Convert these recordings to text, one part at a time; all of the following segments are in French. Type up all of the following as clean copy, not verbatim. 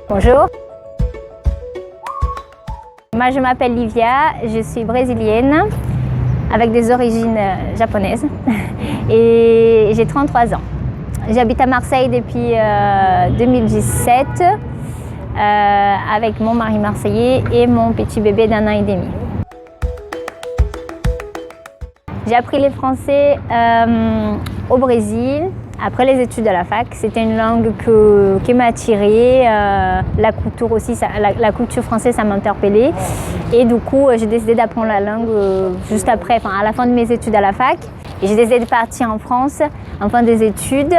Bonjour. Moi, je m'appelle Livia, je suis brésilienne avec des origines japonaises et j'ai 33 ans. J'habite à Marseille depuis 2017 avec mon mari marseillais et mon petit bébé d'1 an et demi. J'ai appris le français au Brésil, après les études à la fac. C'était une langue qui m'a attirée, la culture aussi, la culture française, ça m'interpellait. Et du coup, j'ai décidé d'apprendre la langue juste après, à la fin de mes études à la fac. Et j'ai décidé de partir en France en fin des études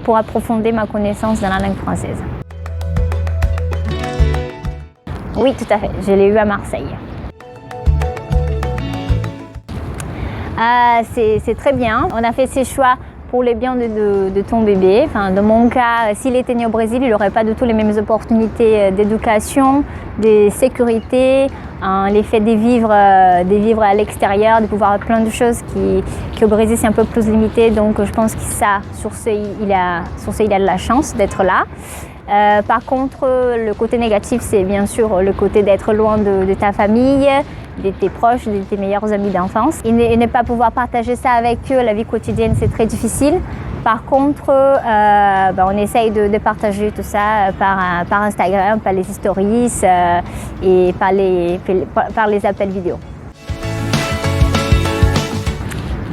pour approfondir ma connaissance dans la langue française. Oui, tout à fait, je l'ai eu à Marseille. C'est très bien. On a fait ces choix pour le bien de ton bébé. Enfin, dans mon cas, s'il était né au Brésil, il n'aurait pas du tout les mêmes opportunités d'éducation, de sécurité, les faits de vivre à l'extérieur, de pouvoir faire plein de choses qui au Brésil c'est un peu plus limité. Donc je pense que ça, sur ce, il a de la chance d'être là. Par contre, le côté négatif, c'est bien sûr le côté d'être loin de ta famille, de tes proches, de tes meilleurs amis d'enfance. Et ne pas pouvoir partager ça avec eux, la vie quotidienne, c'est très difficile. Par contre, on essaye de partager tout ça par Instagram, par les stories et par les appels vidéo.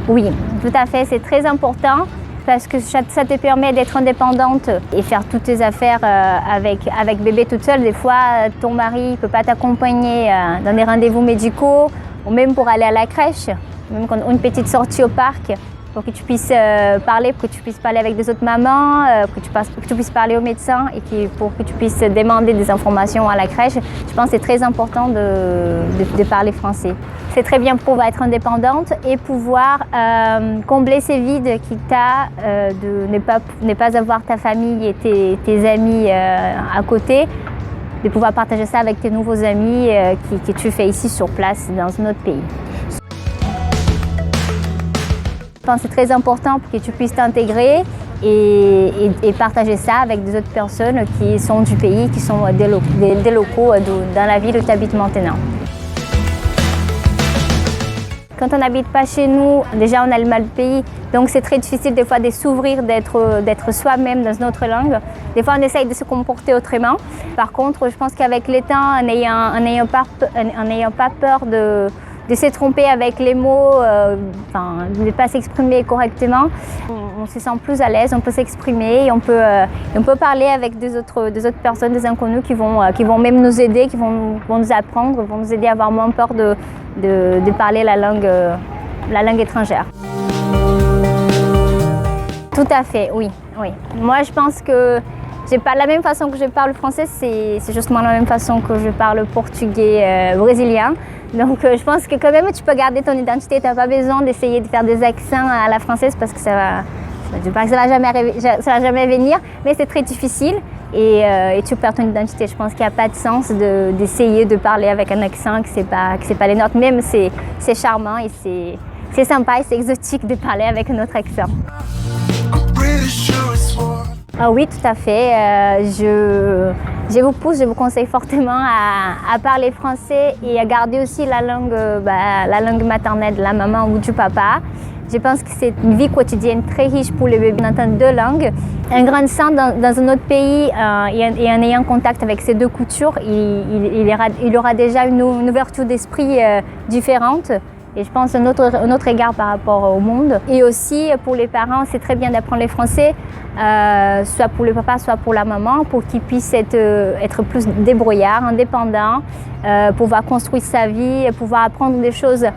Oui, tout à fait, c'est très important. Parce que ça te permet d'être indépendante et faire toutes tes affaires avec bébé toute seule. Des fois, ton mari ne peut pas t'accompagner dans des rendez-vous médicaux ou même pour aller à la crèche, même quand une petite sortie au parc pour que tu puisses parler, pour que tu puisses parler avec des autres mamans, que tu puisses parler au médecin et pour que tu puisses demander des informations à la crèche. Je pense que c'est très important de parler français. C'est très bien pour pouvoir être indépendante et pouvoir combler ces vides qui t'a de ne pas avoir ta famille et tes amis à côté, de pouvoir partager ça avec tes nouveaux amis que tu fais ici sur place dans un autre pays. Je pense que c'est très important pour que tu puisses t'intégrer et partager ça avec des autres personnes qui sont du pays, qui sont des locaux dans la ville où tu habites maintenant. Quand on n'habite pas chez nous, déjà on a le mal pays, donc c'est très difficile des fois de s'ouvrir, d'être soi-même dans une autre langue. Des fois on essaye de se comporter autrement. Par contre, je pense qu'avec le temps, en n'ayant pas peur de se tromper avec les mots, de ne pas s'exprimer correctement, on se sent plus à l'aise, on peut s'exprimer et on peut parler avec des autres personnes, des inconnus qui vont même nous aider, qui vont nous apprendre, vont nous aider à avoir moins peur de parler la langue étrangère. Tout à fait, oui. Moi, je pense que la même façon que je parle français, c'est justement la même façon que je parle portugais brésilien. Donc, je pense que quand même, tu peux garder ton identité. Tu n'as pas besoin d'essayer de faire des accents à la française parce que je ne dis pas que ça va jamais venir, mais c'est très difficile et tu perds ton identité. Je pense qu'il n'y a pas de sens d'essayer de parler avec un accent que c'est pas les nôtres. Même c'est charmant et c'est sympa et c'est exotique de parler avec un autre accent. Ah oui, tout à fait. Je vous conseille fortement à parler français et à garder aussi la langue maternelle de la maman ou du papa. Je pense que c'est une vie quotidienne très riche pour les bébés d'entendre deux langues. En grandissant dans un autre pays et en ayant contact avec ces deux cultures, il aura déjà une ouverture d'esprit différente. Et je pense un autre égard par rapport au monde. Et aussi pour les parents, c'est très bien d'apprendre le français, soit pour le papa, soit pour la maman, pour qu'ils puissent être plus débrouillards, indépendants, pouvoir construire sa vie, pouvoir apprendre des choses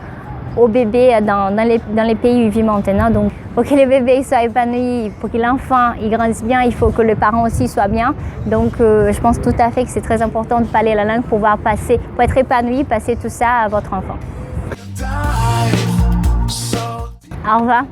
aux bébés dans les pays où ils vivent maintenant. Donc pour que les bébés soient épanouis, pour que l'enfant grandisse bien, il faut que le parent aussi soit bien. Donc je pense tout à fait que c'est très important de parler la langue pour être épanoui, passer tout ça à votre enfant. Au revoir.